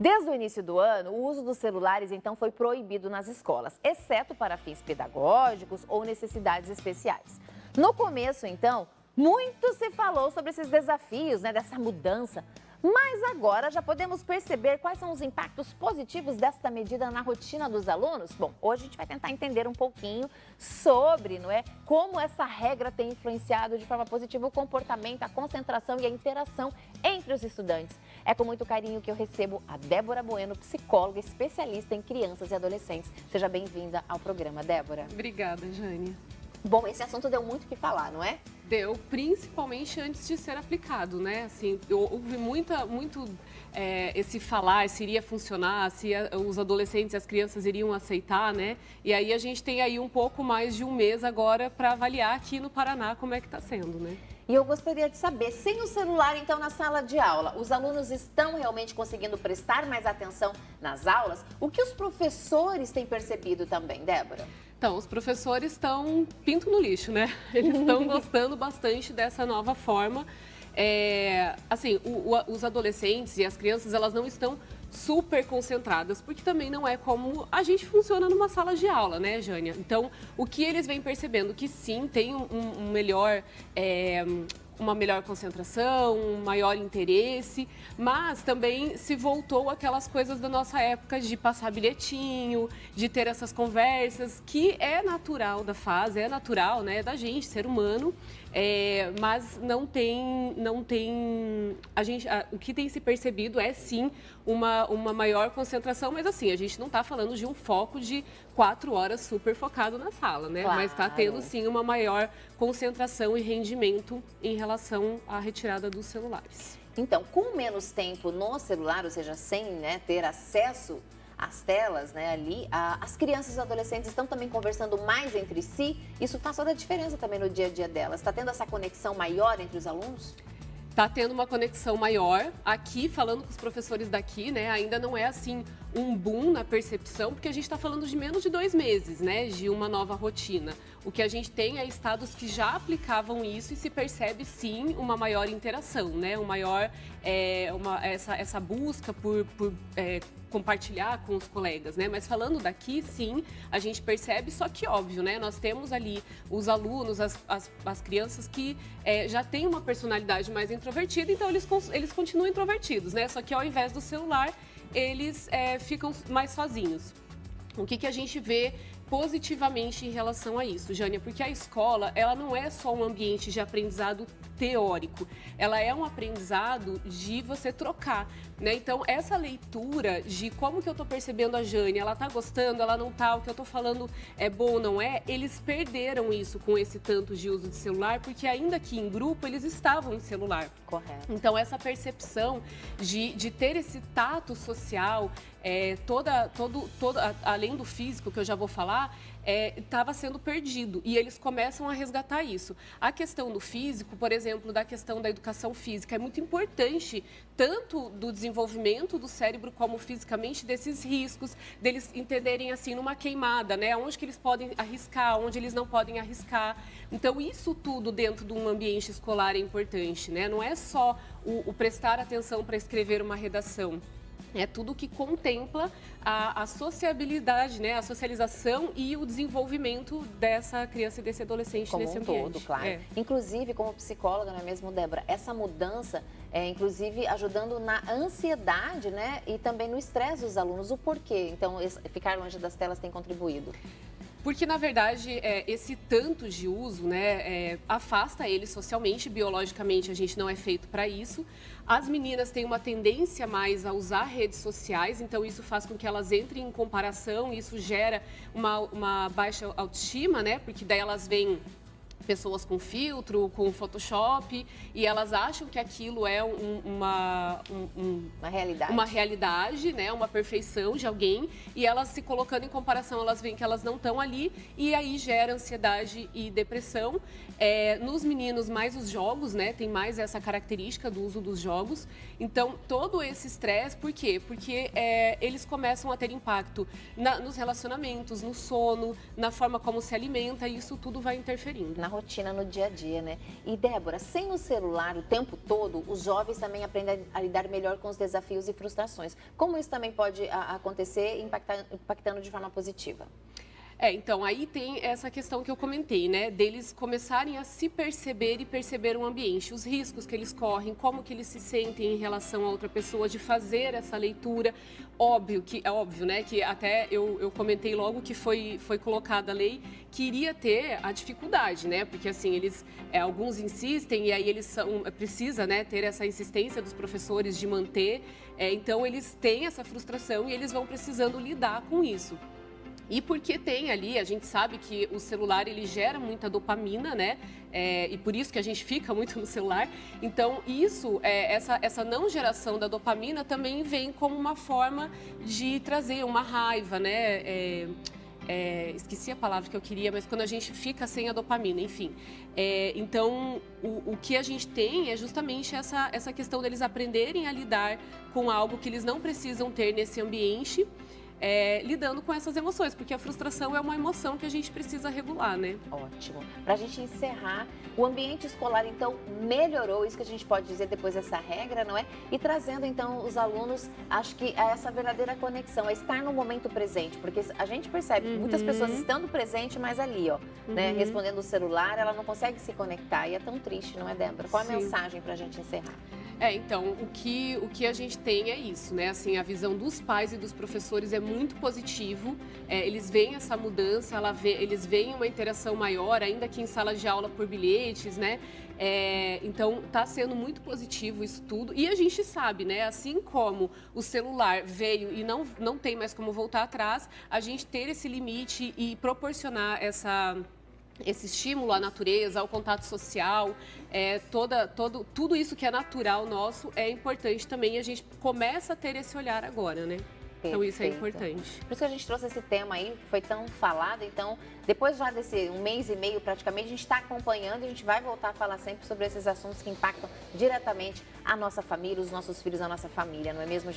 Desde o início do ano, o uso dos celulares, então, foi proibido nas escolas, exceto para fins pedagógicos ou necessidades especiais. No começo, então, muito se falou sobre esses desafios, dessa mudança. Mas agora já podemos perceber quais são os impactos positivos desta medida na rotina dos alunos? Bom, hoje a gente vai tentar entender um pouquinho sobre, como essa regra tem influenciado de forma positiva o comportamento, a concentração e a interação entre os estudantes. É com muito carinho que eu recebo a Débora Bueno, psicóloga especialista em crianças e adolescentes. Seja bem-vinda ao programa, Débora. Obrigada, Jane. Bom, esse assunto deu muito o que falar, não é? Deu, principalmente antes de ser aplicado, né? Assim, houve muito esse falar se iria funcionar, se os adolescentes e as crianças iriam aceitar, né? E aí a gente tem aí um pouco mais de um mês agora para avaliar aqui no Paraná como é que está sendo, né? E eu gostaria de saber, sem o celular, então, na sala de aula, os alunos estão realmente conseguindo prestar mais atenção nas aulas? O que os professores têm percebido também, Débora? Então, os professores estão pinto no lixo, né? Eles estão gostando bastante dessa nova forma. Assim, os adolescentes e as crianças, elas não estão super concentradas, porque também não é como a gente funciona numa sala de aula, né, Jânia? Então, o que eles vêm percebendo que sim, tem uma melhor concentração, um maior interesse, mas também se voltou aquelas coisas da nossa época de passar bilhetinho, de ter essas conversas, que é natural da fase, é natural, né, da gente, ser humano, mas não tem, o que tem se percebido é sim uma maior concentração, mas assim, a gente não está falando de um foco de 4 horas super focado na sala, né? Claro. Mas está tendo sim uma maior concentração e rendimento em relação à retirada dos celulares. Então, com menos tempo no celular, ou seja, sem ter acesso às telas ali, as crianças e os adolescentes estão também conversando mais entre si. Isso faz toda a diferença também no dia a dia delas. Está tendo essa conexão maior entre os alunos? Está tendo uma conexão maior. Aqui, falando com os professores daqui, né, ainda não é assim um boom na percepção, porque a gente está falando de menos de 2 meses, né, de uma nova rotina. O que a gente tem é estados que já aplicavam isso e se percebe sim uma maior interação, né, essa busca por compartilhar com os colegas, né? Mas falando daqui, sim, a gente percebe, só que óbvio, né? Nós temos ali os alunos, as crianças que já têm uma personalidade mais introvertida, então eles continuam introvertidos, né? Só que ao invés do celular, eles ficam mais sozinhos. O que a gente vê positivamente em relação a isso, Jânia? Porque a escola, ela não é só um ambiente de aprendizado teórico, ela é um aprendizado de você trocar, né? Então, essa leitura de como que eu tô percebendo a Jânia, ela tá gostando, ela não tá, o que eu tô falando é bom ou não é, eles perderam isso com esse tanto de uso de celular, porque ainda que em grupo, eles estavam em celular. Correto. Então, essa percepção de ter esse tato social, além do físico, que eu já vou falar, estava sendo perdido e eles começam a resgatar isso. A questão do físico, por exemplo, da questão da educação física, é muito importante, tanto do desenvolvimento do cérebro como fisicamente, desses riscos, deles entenderem assim numa queimada, né? Onde que eles podem arriscar, onde eles não podem arriscar. Então, isso tudo dentro de um ambiente escolar é importante, né? Não é só o prestar atenção para escrever uma redação. É tudo que contempla a sociabilidade, né? A socialização e o desenvolvimento dessa criança e desse adolescente como nesse um ambiente. todo, claro. Inclusive, como psicóloga, não é mesmo, Débora? Essa mudança inclusive, ajudando na ansiedade, né? E também no estresse dos alunos. O porquê, então, ficar longe das telas tem contribuído? Porque, na verdade, esse tanto de uso, né, afasta eles socialmente, biologicamente a gente não é feito para isso. As meninas têm uma tendência mais a usar redes sociais, então isso faz com que elas entrem em comparação, isso gera uma baixa autoestima, né, porque daí elas veem pessoas com filtro, com Photoshop, e elas acham que aquilo é uma realidade, né? Uma perfeição de alguém, e elas se colocando em comparação, elas veem que elas não estão ali, e aí gera ansiedade e depressão. Nos meninos, mais os jogos, né? Tem mais essa característica do uso dos jogos. Então, todo esse estresse, por quê? Porque eles começam a ter impacto nos relacionamentos, no sono, na forma como se alimenta, e isso tudo vai interferindo. rotina, no dia a dia, né? E Débora, sem o celular o tempo todo, os jovens também aprendem a lidar melhor com os desafios e frustrações. Como isso também pode acontecer impactando de forma positiva? Então, aí tem essa questão que eu comentei, né? Deles começarem a se perceber e perceber o ambiente, os riscos que eles correm, como que eles se sentem em relação a outra pessoa, de fazer essa leitura. É óbvio, né? Que até eu comentei logo que foi colocada a lei que iria ter a dificuldade, né? Porque, assim, alguns insistem e aí precisa, né, ter essa insistência dos professores de manter. Então, eles têm essa frustração e eles vão precisando lidar com isso. E porque tem ali, a gente sabe que o celular, ele gera muita dopamina, né? E por isso que a gente fica muito no celular. Então, essa não geração da dopamina também vem como uma forma de trazer uma raiva, né? Esqueci a palavra que eu queria, mas quando a gente fica sem a dopamina, enfim. Então, o que a gente tem é justamente essa questão deles aprenderem a lidar com algo que eles não precisam ter nesse ambiente, lidando com essas emoções, porque a frustração é uma emoção que a gente precisa regular, né? Ótimo. Para a gente encerrar, o ambiente escolar, então, melhorou, isso que a gente pode dizer depois dessa regra, não é? E trazendo, então, os alunos, acho que a essa verdadeira conexão, a estar no momento presente, porque a gente percebe que muitas pessoas estando presente, mas ali, ó, né, respondendo o celular, ela não consegue se conectar, e é tão triste, não é, Débora? Qual a mensagem para a gente encerrar? Então, o que a gente tem é isso, né? Assim, a visão dos pais e dos professores é muito positivo. Eles veem essa mudança, eles veem uma interação maior, ainda que em sala de aula por bilhetes, né? Então, está sendo muito positivo isso tudo. E a gente sabe, né? Assim como o celular veio e não tem mais como voltar atrás, a gente ter esse limite e proporcionar esse estímulo à natureza, ao contato social, tudo isso que é natural nosso é importante também, e a gente começa a ter esse olhar agora, né? Então isso é importante. Por isso que a gente trouxe esse tema aí, que foi tão falado. Então, depois já desse 1 mês e meio praticamente, a gente está acompanhando e a gente vai voltar a falar sempre sobre esses assuntos que impactam diretamente a nossa família, os nossos filhos, a nossa família, não é mesmo?